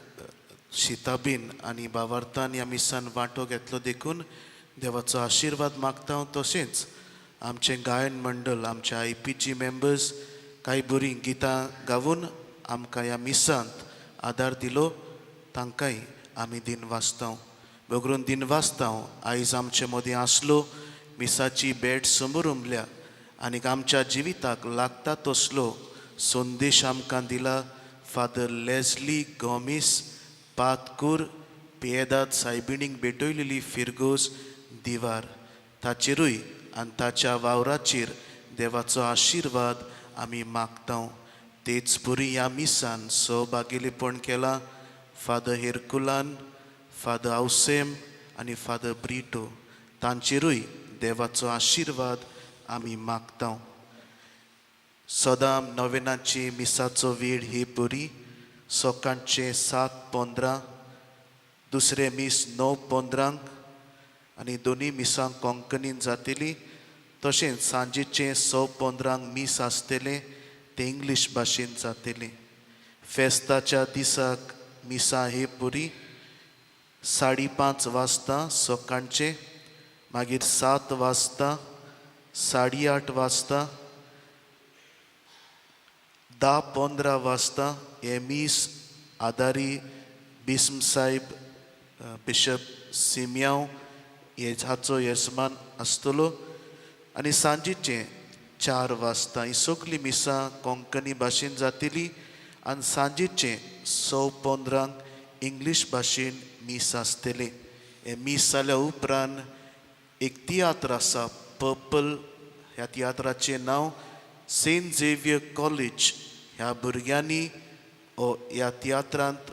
शिताबीन आनी भावार्थान ह्या मिसान वांटो घेतलो देखून देवाचो आशिर्वाद मागता हांव. तशेंच आमचें गायन मंडळ, आमचे IPG मेंबर्स कांय बरीं गितां गावून आमकां ह्या मिसांत आदार दिलो, तांकांय आमी दिनवासतांव. बगरून दिनवासतांव आयज आमचे मदीं आसलो, मिसाची भेट समोर उमल्या आनीक आमच्या जिविताक लागता तसलो संदेश आमकां दिला फादर लेस्ली गॉमिस पातकूर पियेदाद सायबिणीक भेटयलेली फिरगोस दिवार. ताचेरूय आनी ताच्या वावराचेर देवाचो आशिर्वाद आमी मागतांव. तेच बरी ह्या मिसान सहभागिलीपण केलां फादर हेरकुलान, फादर आउसेम आनी फादर ब्रिटो. तांचेरूय देवाचो आशिर्वाद आमी मागतांव. सदां नोवेनाची मिसाचो वेळ ही बरी. सकाळचे 7:15, दुसरे मीस 9:15 आनी दोनी मिसांक कोंकणीन जातली. तशेंच सांजेचे 6:15 मीस आसतले, ते इंग्लीश भाशेन जातले. फेस्ताच्या दिसाक मिसा हे बरी. 5:30 वाजता सकाळचे, मागीर 7 वाजता, 8:30 वाजता, 10:15 वाजता हे मीस आदारी बिस्म साहेब बिशप सिमियांव हाचो येजमान आसतलो. आनी सांजेचे 4 वाजता ही सगळीं मिसां कोंकणी भाशेन जातली आनी सांजेचे 6:15 इंग्लीश भाशेन मीस आसतले. हे मीस जाल्या उपरांत एक तियात्र आसा, पर्पल. ह्या तियात्राचें नांव सेंट झेवियर कॉलेज ह्या भुरग्यांनी ह्या तियात्रांत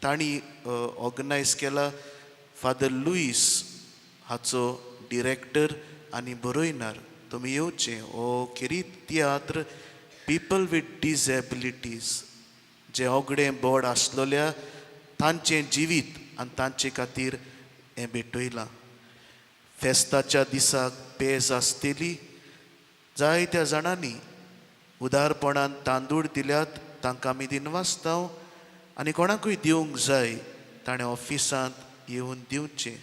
तांणी ऑर्गनायज केला. फादर लुईस हाचो डिरेक्टर आनी बरोयणार. तुमी येवचें. हो किरीत तियात्र पीपल वीथ डिसेबिलिटीज, जे ओगडें बोड आसलोल्या तांचें जिवीत आनी तांचे खातीर हें भेटयलां. फेस्ताच्या दिसाक पेज आसतली. जायत्या जाणांनी उदारपणान तांदूळ दिल्यात, तांकां आमी दिनवासतांव. आनी कोणाकूय दिवंक जाय ताणें ऑफिसांत येवन दिवचें.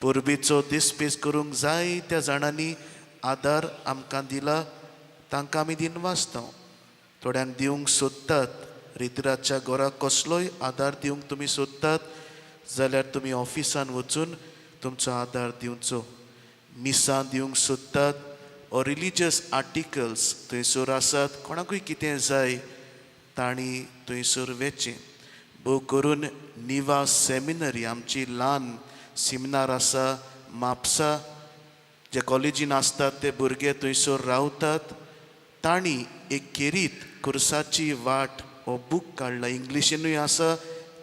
परबेचो दिसपेस करूंक जायत्या जाणांनी आदार आमकां दिला, तांकां आमी दिनवासतांव. थोड्यांक दिवंक सोदतात. रितराच्या घराक कसलोय आदार दिवंक तुमी सोदतात जाल्यार तुमी ऑफिसान वचून तुमचो आदार दिवचो. मिसां दिवंक सोदतात ओ रिलिजियस आर्टिकल्स थंयसर आसात, कोणाकूय कितें जाय तांणी थंयसर वेचें. भोव करून निवा सेमिनरी, आमची ल्हान सेमिनार आसा म्हापसा, जे कॉलेजीन आसतात ते भुरगे थंयसर रावतात. तांणी एक केरीत कुर्साची वाट हो बूक काडला. इंग्लिशीनूय आसा,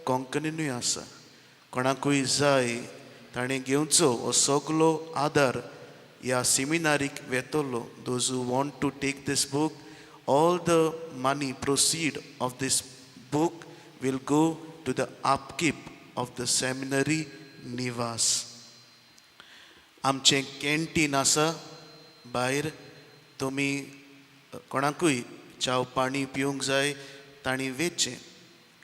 कोंकणीनूय आसा. कोणाकूय जाय ताणें घेवचो. हो सगलो आदार ह्या सेमिनारीक वेतलो. Those who want to take this book, all the money proceed of this book will go to the upkeep of the seminary Nivas. आमचें कॅन्टीन आसा भायर. तुमी कोणाकूय चाव पाणी पिवंक जाय तांणी वेचें.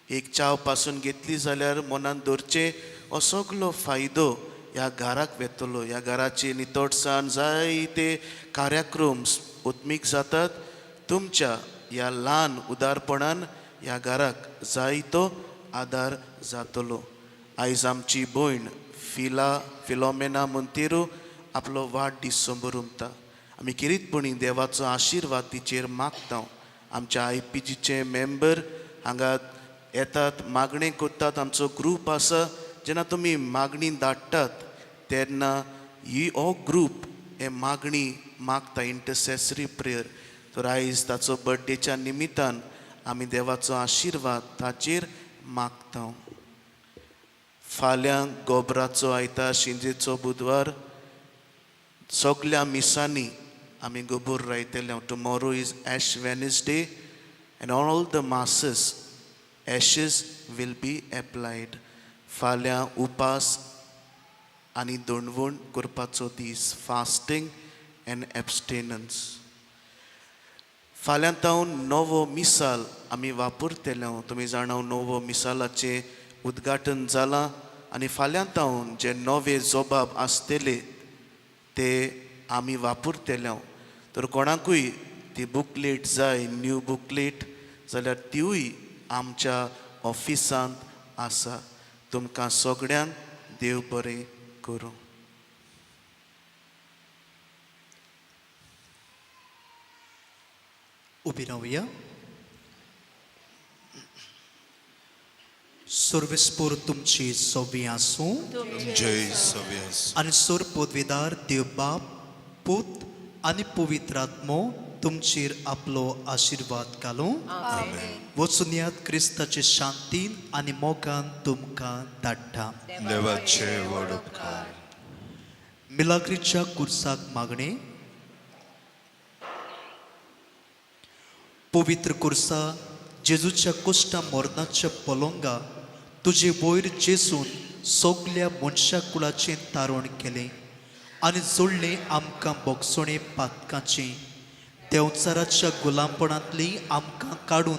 एक चाव पासून घेतली जाल्यार मनान दवरचें हो सगलो फायदो ह्या घराक वेतलो. ह्या घराची नितळसाण जायते कार्यक्रम उत्मीक जातात. तुमच्या ह्या ल्हान उदारपणान ह्या घराक जायतो आदार जातलो. आयज आमची भयण फिलोमेना मोंतेरो आपलो वाडदीस समोर उमता. आमी किरीतपणी देवाचो आशिर्वाद तिचेर मागता. आमच्या IPGचे मेंबर हांगा येतात, मागणें करतात. आमचो ग्रूप आसा. जेन्ना तुमी मागणी धाडटात तेन्ना हो ग्रूप हे मागणी मागता, इंटरसेसरी प्रेयर. तर आयज ताचो बर्थडेच्या निमित्तान आमी देवाचो आशिर्वाद ताचेर मागता. फाल्यां गोबराचो आयतार, शिंजेचो बुधवार, सगल्या मिसांनी आमी गोबोर रायतले. Tomorrow is Ash Wednesday and all the masses ashes will be applied. फाल्यां उपास आनी दणवण करपाचो दीस, फास्टींग एंड एब्स्टेनन्स. फाल्यां तावन नवो मिसाल आमी वापरतले. तुमी जाणां नवो मिसालाचे उद्घाटन जालां आनी फाल्यां तावन जे नवे जोबाब आसतले ते आमी वापरतले तर कोणाकूय ती बुकलेट जाय न्यू बुकलेट जाल्यार तिवूय आमच्या ऑफिसांत आसा तुमकां सगळ्यांक देव बरें करूं.
उबी रावया. सर्वेस्पोर तुमची सोबी आसूं
जय सव्यास
आनी सोर पदवीदार देव बाप पूत आनी पवित्र आत्मो तुमचेर आपलो आशिर्वाद घालूं. वचून यात क्रिस्ताचे शांतीन आनी मोगान तुमकां धाडटा.
देवाचे व्हड उपकार.
मिलाग्रीच्या कुर्साक मागणे. पवित्र कुर्सा जेजूच्या कोश्टा मोरनाच्या पलोंगा तुजे वयर जेसून सगल्या मनशा कुळाचें तारण केलें आनी जोडलें आमकां बोगसोणे पातकांचें देंवचाराच्या गुलामपणांतली आमकां काडून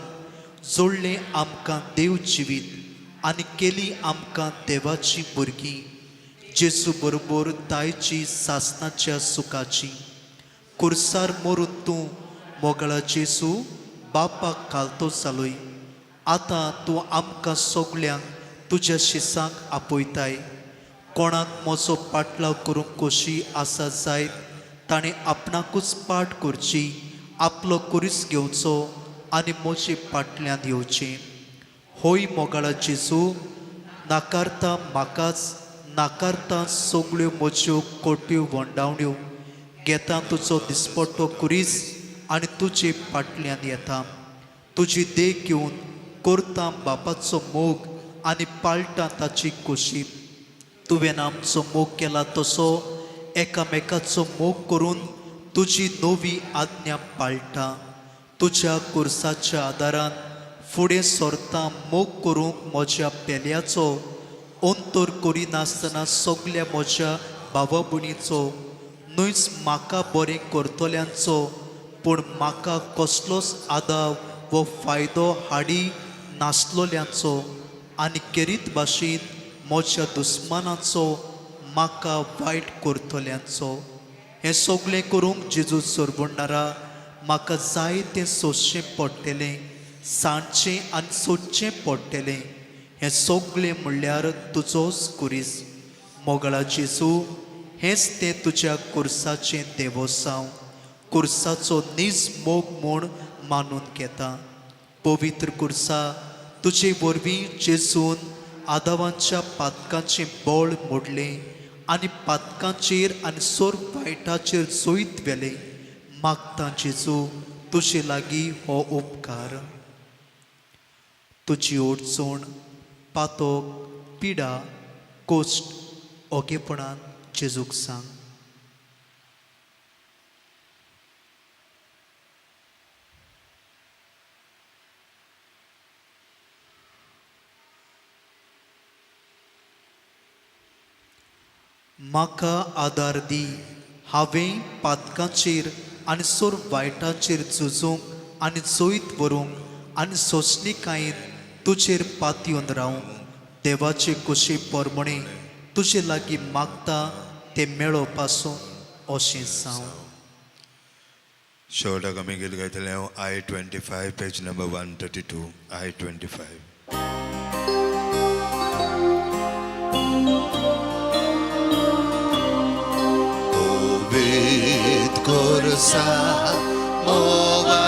जोडलें आमकां देव जिवीत आनी केली आमकां देवाची भुरगीं जेजू बरोबर तायची सासणाच्या सुखाची. कुर्सार मरून तूं मोगळा जेजू बापाक घालतो जालोय. आतां तूं आमकां सगल्यांक तुज्या शिसांक आपयताय. कोणाक म्हजो पाटलाव करूंक कशी आसा जायत ताणें आपणाकूच पाट करची आपलो कुरीस घेवचो आनी म्हजे पाटल्यान येवचें. होय मोगाळा जेजू नाकारता म्हाकाच नाकारता सगळ्यो म्हज्यो कोट्यो वंडावण्यो घेता तुजो दिसपट्टो कुरीस आनी तुजे पाटल्यान येता. तुजी देख घेवन करता बापाचो मोग आनी पाळटा ताची खोशी. तुवें आमचो मोग केला तसो एकामेकाचो मोग करून तुजी नवी आज्ञा पाळटा. तुज्या कुर्साच्या आदारान फुडें सरता मोग करूंक म्हज्या पेल्याचो अंतर करिनासतना सगल्या म्हज्या भावा भयणीचो न्हयच म्हाका बरें करतल्यांचो पूण म्हाका कसलोच आदाव वो फायदो हाडी नासलोल्यांचो आनी केरीत भाशेन म्हज्या दुस्मानाचो म्हाका वायट करतल्यांचो. हें सगळें करूंक जेजू सरवणारा म्हाका जाय तें सोंसचें पडटलें सांडचें आनी सोदचें पडटलें. हें सगळें म्हणल्यार तुजोच कुरीस. मोगळा जेजू हेंच तें तुज्या कुर्साचें देवोसांव कुर्साचो नीज मोग म्हूण मानून घेता. पवित्र कुर्सा तुजे वरवीं जेजून आदावांच्या पातकांचें बळ मोडलें आनी पातकांचेर आनी सोर वायटाचेर जोईत वेलें. मागता जेजू तुजे लागीं हो उपकार. तुजी ओडचोण पातोक पिडा कोश्ट ओगेपणान जेजूक सांग. म्हाका आदार दी. हांवें पातकांचेर आनी सोर वायटाचेर झुजूंक आनी जोईत व्हरूंक आनी सोंसणीकायेन तुजेर पातयेवन रावंक. देवाचे कुशी पोरमणे तुजे लागीं मागता तें मेळो पासून अशें जावं.
शेवटाक आमी गीत गायतले I-25 page number 132 I-25.
Covid kursa moga